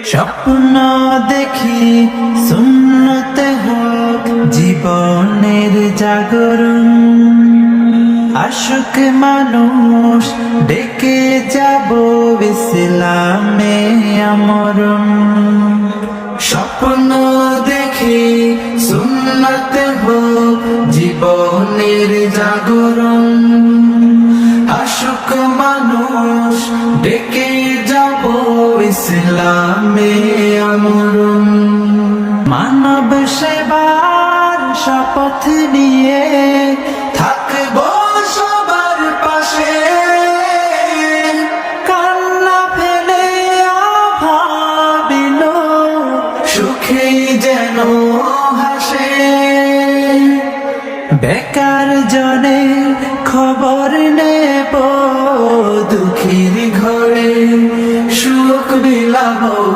স্বপ্ন দেখি সুন্নতে হোক জীবনের জাগরণ, আশুক মানুষ ডেকে যাব ইসলামে আমরণ। স্বপ্ন দেখি সুন্নতে হোক জীবনের জাগরণ, আশুক মানুষ ডেকে যাব ইসলামে আমরণ। মানব সেবার শপথ নিয়ে থাকবো সবার পাশে, কান্না ফেলে ভাবিল সুখে যেন হাসে। বেকার জনে খবর নেব দুঃখীর ঘরে সুখ বিলাব।